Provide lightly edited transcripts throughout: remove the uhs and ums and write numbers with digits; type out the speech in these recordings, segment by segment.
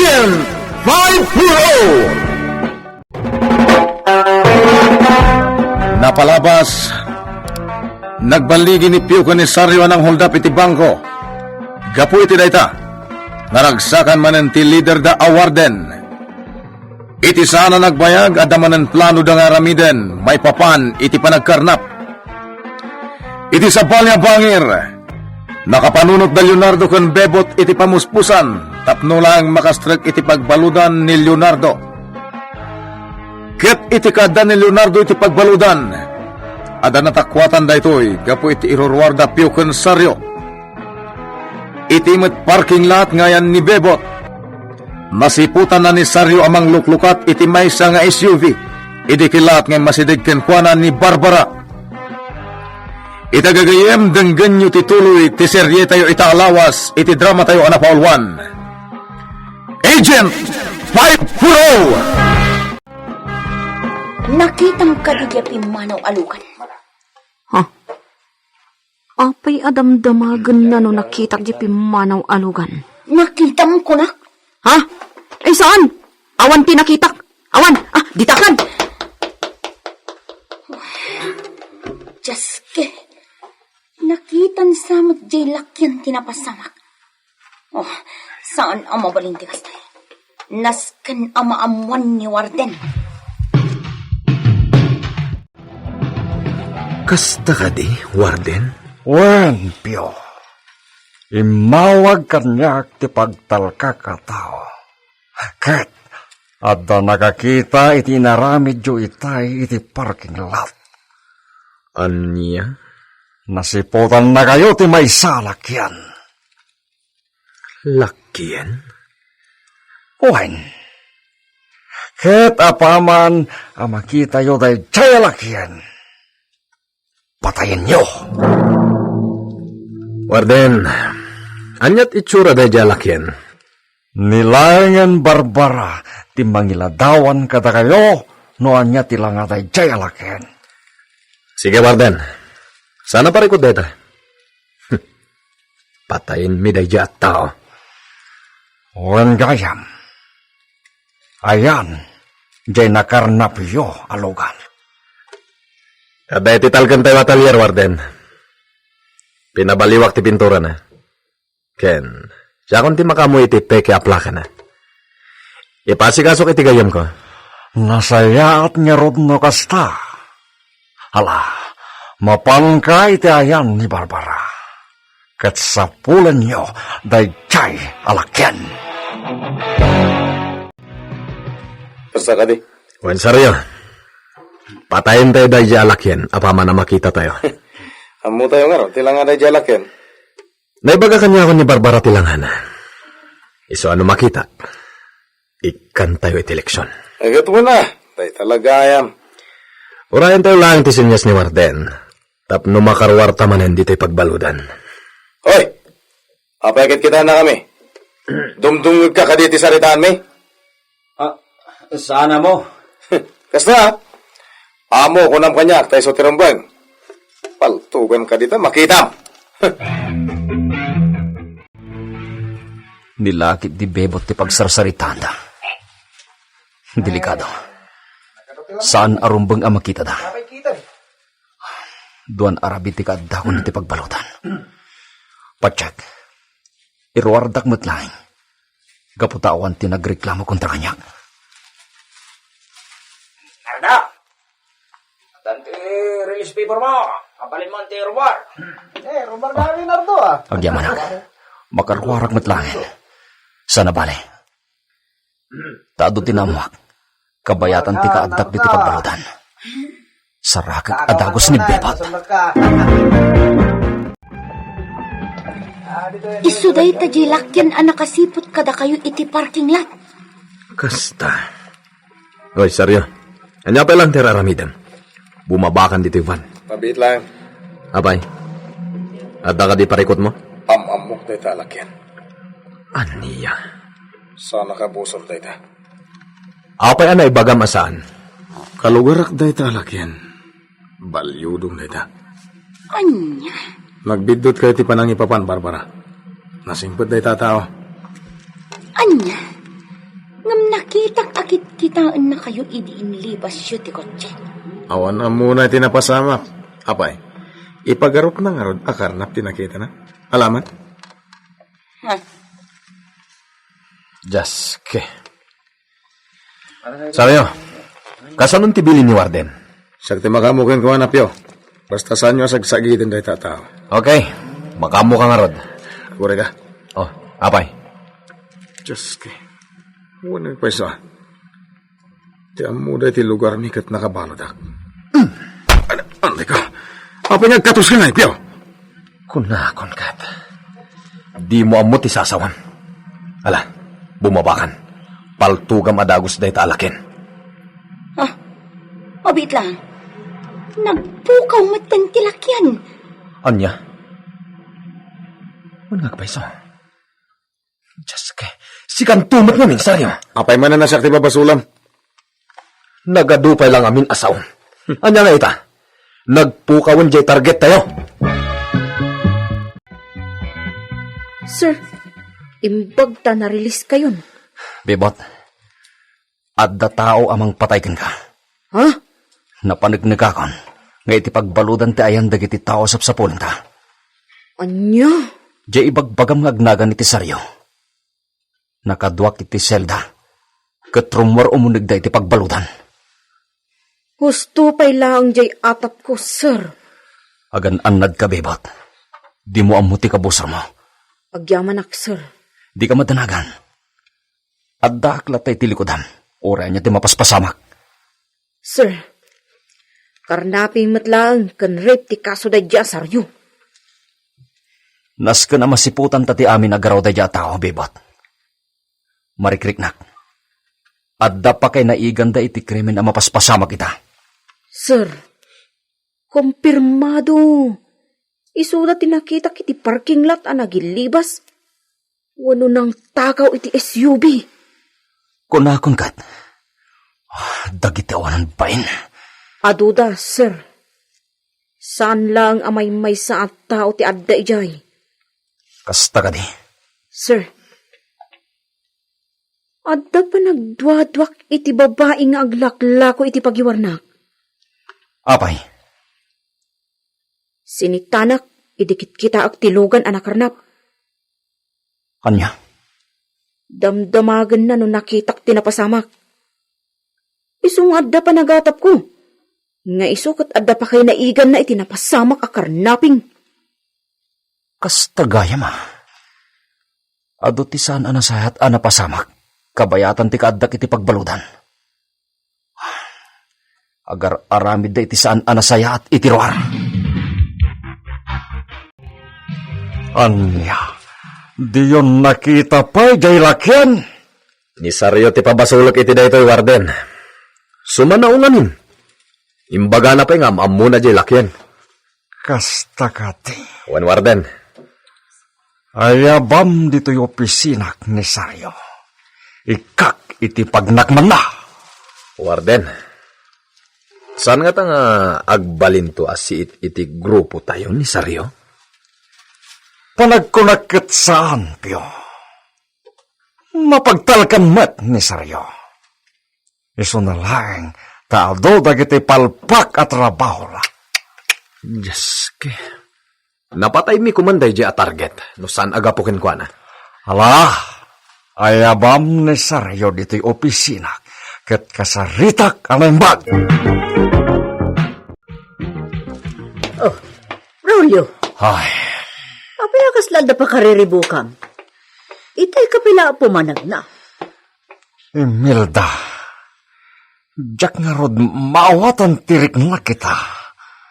Agent 5 Napalabas, nagbaligi ni Pio Conisaryo ng holdap iti bangko. Gapu iti dayta, naragsakan manen ti leader da awarden. Iti sana nagbayag adamanen plano da nga ramiden, may papan iti panagkarnap. Iti sa balya bangir, nakapanunot da Leonardo ken bebot iti pamuspusan, tapno lang makastrek iti pagbaludan ni Leonardo. Ket iti kada ni Leonardo iti pagbaludan, ada natakwatan da ito'y gapu iti irorwarda Pio Conisaryo. Iti met parking lot ngayan ni bebot. Nasiputan na ni Saryo amang luklukat iti maysa nga SUV. Iti kilat nga masidig kenkwana ni Barbara. Itagagayem denggan nyo tituloy ti serye tayo itaalawas iti drama tayo anapaulwan. Agent 5 Nakitang kadigyapi manaw alukan. Ha? Apay adamdamagan na no nakita di pimanaw alugan. Nakita mo ko na? Ha? Ay saan? Awan tinakitak. Awan, ditakan. Jaske, nakitan samot jay lakyan tinapasamak. Saan ang mabalintikas tayo? Nasken ama amuan ni Warden. Kasta ka di, Warden? Wen, Pio. Imawag kanyak ti pagtalka ka tao. Ket, adda nakakita iti naramidyo itay iti parking lot. Anya? Nasiputan na kayo ti may salakyan. Lakyan? Wen. Ket apaman makita yo day chay lakyan. Patayin nyo. Warden, anyat itsura da jalakyan? Nilayangan Barbara, ti mangiladawan kada kayo, no anya tilang atay jalakyan. Sige, Warden. Sana parikot deta. Patayin mi da at tao. Wen gayam. Ayan, jay nakarnap yo alugan. Kada iti talgan tayo atelier, Warden. Pinabaliwak ti pintura na. Ken, siya kung ti makamu iti peke aplaka na. Ipasikasok iti gayam ko. Nasayaat nga rod no kasta. Hala, mapangka iti ayan ni Barbara. Kat sa pulan nyo, day chay alakyan. Basta ka di. Wan saryo. Patayin tayo day jalakyan, apama na makita tayo. Amo tayo nga ro, tilang nga day jalakyan. Naibaga kanya ako ni Barbara tilangan. Iso ano makita? Ikan tayo iti leksyon. Agat mo na, tayo talaga ayam. Urayan tayo lang ti sinyas ni Warden. Tapno makarwarta manen dito'y pagbaludan. Hoy! Apakit kita na kami. Dumdungod ka kaditi sa ritaan mi. Sana mo? Kasta, amo ko nam kanyak tayo sa tirambang. Paltugan ka dito, makita. Nilakit di bebot ti pagsarsaritan da. Delikado. Saan arumbang ang makita da? Duan arabi ti kaadakon ti pagbalutan. Patsyak, iruardak mo't laing. Gaputawan ti nagreklamo kontra kanyak. Narda! Tanti release paper mo. Kapalin mo ang rubar. Rubar namin nardo Agyaman ako. Makarwarak mo't laing. Sana bale. Taado tinamuak. Kabayatan ti kaadak di ti pagbalutan. Sarakag adagos ni bebot. Isuday ta jay lakyan ang nakasipot kada kayo iti parking lot. Kasta. Oy, saryo. Anya pa lang tiraramidam. Bumabakan dito van. Mabit lang. Abay. Adda ka di parikot mo? Amok tayo talakyan. Aniya. Sana ka busol tayo ta. Apay ana ibagam asaan? Kalugarak day talakyan. Balyudong day ta. Anya? Nagbidot kayo ti panang ipapan, Barbara. Nasimpot day tatao. Anya? Ngam nakitak akit kitaan na kayo idiinlibas siyo ti kotse. Awan na muna tinapasamak. Apay, ipagarot na nga rod akarnap tinakita na. Alaman? Ha? Jaske. Saryo, kasanong tibilin ni Warden? Sakti makamukin ko na Pio. Basta saan nyo sagsagitin dahi tatao. Okay, makamu ka nga rod. Kure ka. Oh, apay. Diyos ka. Huwag nagpaisa. Ti amo dahi ti lugar ni kat nakabaladak. Ano ka? Apa niya katos ka na, Pio? Kunakon kat. Di mo amot isasawan. Ala, bumabakan. Paltugam adagos dahi taalakin. Ah, obit lang. Nagpukaw matan tilakyan. Anya? Wala ka pa iso. Jaske, sikan tumat namin, saryo. Apay man na nasakti babasulam. Nagadupay lang amin asaw. Anya nga ita? Nagpukawan jay target tayo. Sir, imbag ta na-release kayon. Bebot, adda tao amang pataykan ka. Ha? Napanagnikakon, nga iti pagbaludan ti ayan dagiti tao sapsapulan ta. Anya? Jay ibagbagam nga agnagan iti saryo. Nakadwak iti selda. Katrumwar umunig da iti pagbaludan. Gusto pa'y lang jay atap ko, sir. Agan anad ka, bebot. Di mo amuti ka busar mo. Agyaman ak, sir. Di ka madanagan. Adda aklat tay tilikodan. Ora niya ti mapaspasamak. Sir, karnapi matlang kan rape ti kaso da dya, saryo. Nas ka na masiputan tati amin agaraw da dya tao, bebot. Marikriknak. Adda pa kay naiganda iti krimen ang mapaspasamak kita. Sir, kumpirmado. Isuda tinakita kiti parking lot ang nagilibas. Wano nang takaw iti SUV. Kunakon kat. Dagiti awanan bain. Aduda, sir. Saan lang amay may sa at tao ti adda ijay? Kasta ka di. Sir, adda pa nagdwadwak iti babae nga aglaklako iti pagiwarnak. Apay, Sinitanak, idikit kita ak tilugan anak karnap. kanya. Damdamagan na no nakitak tinapasamak. Isong adda pa nagatap ko. Nga isukot adda pa kay naigan na itinapasamak akarnaping. Kasta gaya ma. Ado ti saan anasayat anapasamak. Kabayatan ti kaaddak iti pagbaludan. Agar aramid da iti saan anasayat iti roar. Anya, di yun nakita pa, jay lakyan. Ni saryo ti pabasulok iti daytoy warden. Sumanaunganin. Imbaga na pa nga amuna jay lakyan. Kasta kati. Wan warden. Ayabam dito yung opisinak ni Saryo. Ikak iti pagnakman na. Warden. Saan nga ta nga agbalin to asiit iti grupo tayo ni saryo? Panagkunakit saan, Pio? Mapagtalkan mat ni Saryo. Iso na lang, taado dagiti palpak at trabaho la. Diyos ke. Napatay mi kumanday di a target. No saan agapukin ko na? Ala, ayabam ni Saryo dito'y opisina. Ket kasaritak ang bag. Oh, Braulio, Ay, apay kasla pa kariribukam. Itay kapila pumanag na. Imelda, jak nga rod maawatan tirik na kita.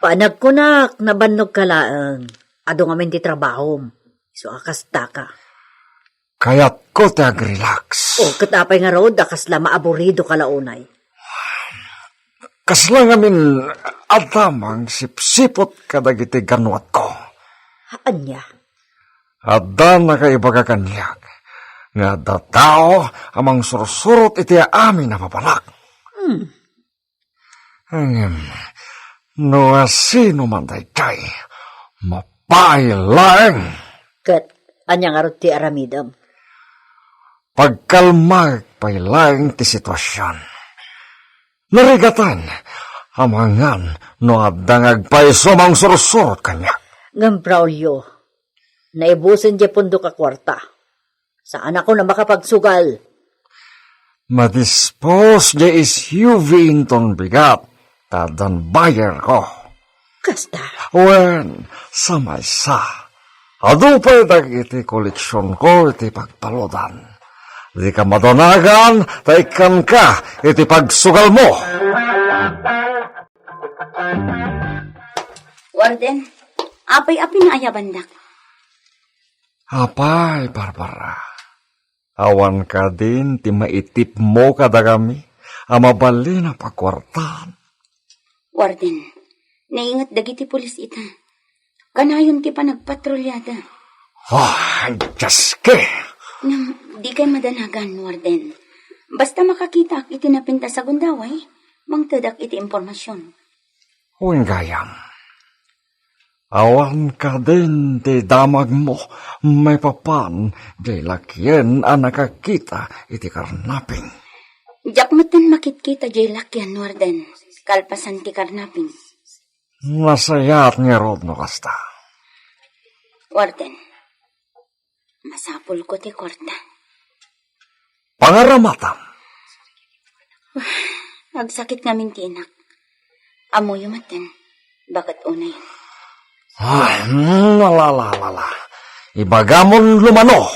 Panag ko na, nabannog ka laang. Ado nga men di trabaho. So akasta ka. Kaya't ko tag-relax. O katapay nga road, akasla maaburido ka launay. Kasla nga min adamang sipsipot kadagiti ganwat ko. Anya? Adda na kaibaga kanyak. Nga da tao amang sursurot iti amin na papalak. No asino man dayjay, mapailang. Kat, anya nga road ti aramidam. Pagkalma nagpailaing ti sitwasyon. Narigatan, amangan no adangag pa'y sumang sursurot kanya. Ngam Braulio, naibusin di pundo ka kwarta. Saan ako na makapagsugal? Madispose di SUV inton bigat, tadan buyer ko. Kasta, Wen, samaysa. Adu pa iti koleksyon ko iti pagpaludan. Di ka madonagan, taikan ka iti pagsugal mo. Warden, apay-apay na ayabandak. Apay, Barbara. Awan ka din, ti maitip mo kadagami, amabali na pagkwartan. Warden, naingat dagiti pulis ita. Kanayon ti pa nagpatrolyada. Diyos ke! Nang di kay madanagan, Warden. Basta makakita ak iti napinta sa gundaway, mangtadak iti impormasyon. Huwing gayam. Awan ka din, ti damag mo, may papan, di lakyan ang nakakita iti karnaping. Diyak matan makitkita jay lakyan, Warden. Kalpasan ti karnaping. Nasayat nga rod no kasta. Warden, masapul ko ti kwarta. Pangaramatam. Nagsakit ngamin ti inak. Amo yumatan. Bakit unay? Ay, nalalala. Ibagamon lumano.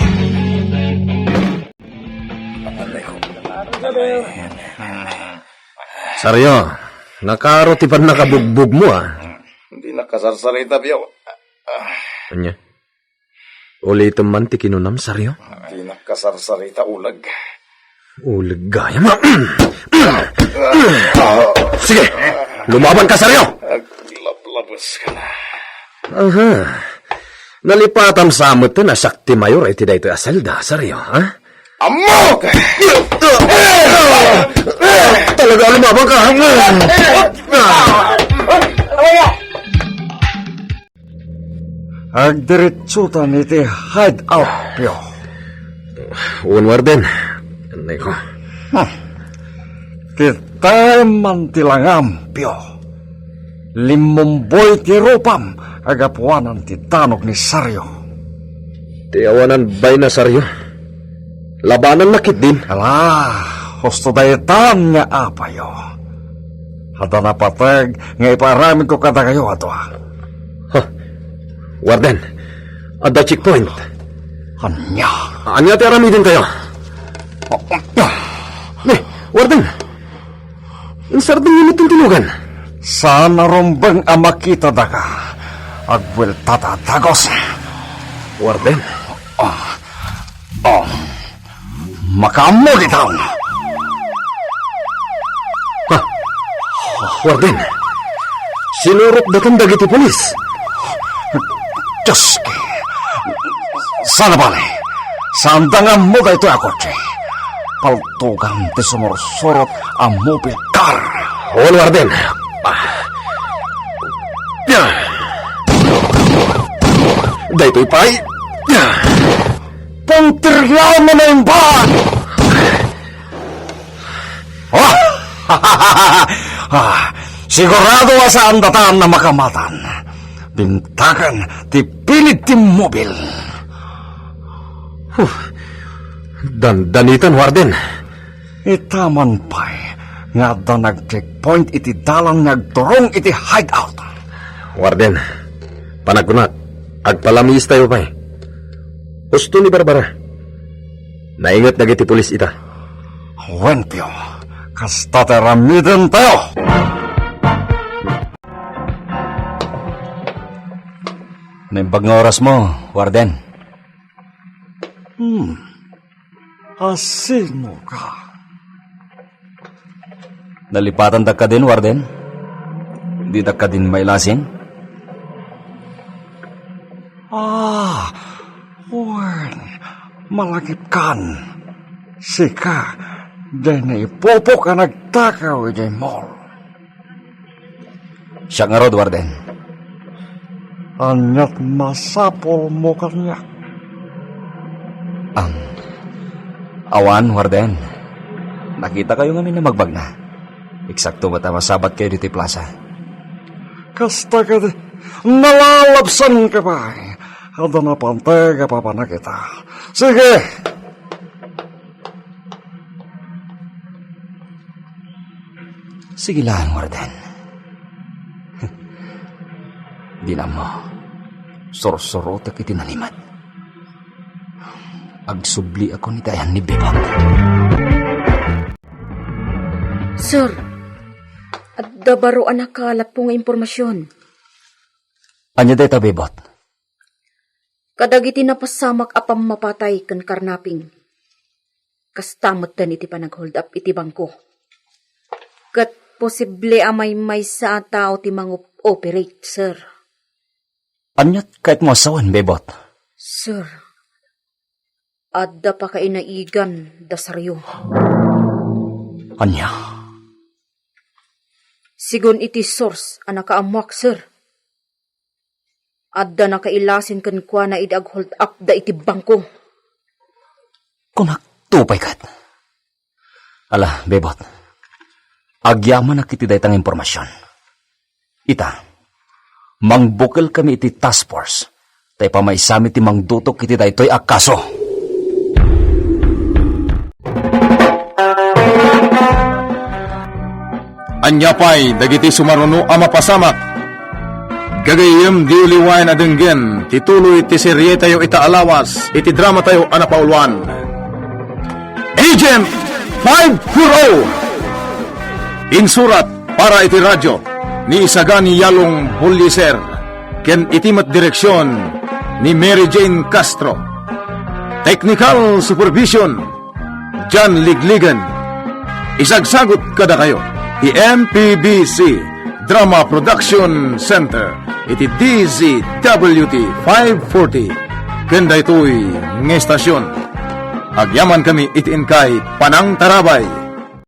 Saryo, nakaro ti pan nakabugbog mo Hindi nakasarsarita, Piyo. Anya? Ulitin man ti kinunam, Saryo? Hindi nakasarsarita ulag. Ulag gaya mo. Sige, lumaban ka, Saryo! Lablabas ka na. Aha. Nalipatan sa amot na sakti mayor ay tiday ito asalda, Saryo, ha? Amok! Talaga lumaban ka, Agdiritsutan iti hideout, Pio. Uwan, Warden. Anay ko. Kita man tilangam, Pio. Limumboy ti rupam, agapuanan ti tanog ni Saryo. Tiyawanan bay na, Saryo. Labanan nakit din. Husto dayitan nga apayo. Hada na patag nga iparamid ko kada kayo ato. Warden, at the checkpoint. Anya? Anya ti aramidin kayo? Warden, insardin yun itong tinugan. Sana rombang amakita daga. Agwil tatatagos. Warden, Makamuli taon. Warden, sinurok datang dagiti polis. Diyos ki. Sana bali. Sandangan mo da ito ako, Che. Paltugan ti sumursurot ang mobile car. On, Warden. Daytoy pay. Puntiryaw mo na yung bag! Sigurado sa andatan na makamatan. Bintakan ti pilit ti mobil. Danitan, Warden. Itaman pa'y nga da nag-checkpoint iti dalang nagturong iti hideout. Warden, panagunat, agpalamis tayo pa'y. Gusto ni Barbara. Naingat na iti pulis ita. Wenpyo, kasta teramiden tayo. Naimbag nga oras mo, Warden. Asino ka? Nalipatan ka din, Warden? Di ka din may lasing? Wen, malakip kan. Sika, dahil na ipopo ka nagtakaw iti mall. Siya nga rod, Warden. Anyat masapol mo kanya. Awan, Warden. Nakita kayo ngamin na magbag na. Eksakto ba masabat kayo dito plaza? Kasta ka di, nalalabsan ka ba? Ada na pantay ka pa na kita. Sige! Sige lang, Warden. Di na mo. Sorot-sorotak itinalimat. Agsubli ako ni Dayan ni Bebot. Sir, adda baro nakalap po nga impormasyon. Anya deta, Bebot? Kadagiti napasamak apam mapatay kan karnaping. Kastamot dan iti panag-hold up iti bangko. Kat posible amay may sa tao ti mang-operate, sir. Anyat kahit mo asawan, Bebot? Sir, adda pa kainaigan da saryo. Anya? Sigon iti source anakaamuak, sir. Adda na kailasin kan kwa na idag hold up da iti bangko. Kunak tupay kat. Ala, Bebot. Agyaman na kiti daytang impormasyon. Ita, mangbukil kami iti task force. Tay pamaisami ti mangdutok kiti daytoy akaso. Anyapay, dagiti sumaruno ama pasamak. Gagayem di uliwain na denggen, tituloy ti serye tayo itaalawas, iti drama tayo anapauluan. Agent 540! Insurat para iti radyo, ni Isagani Yalong Buliser, ken itimat direksyon, ni Mary Jane Castro. Technical supervision, John Ligligan. Isagsagot kada kayo, MPBC Drama Production Center, iti DZWT 540. Kenda ito'y ng estasyon. Agyaman kami iti inkay Panang Tarabay.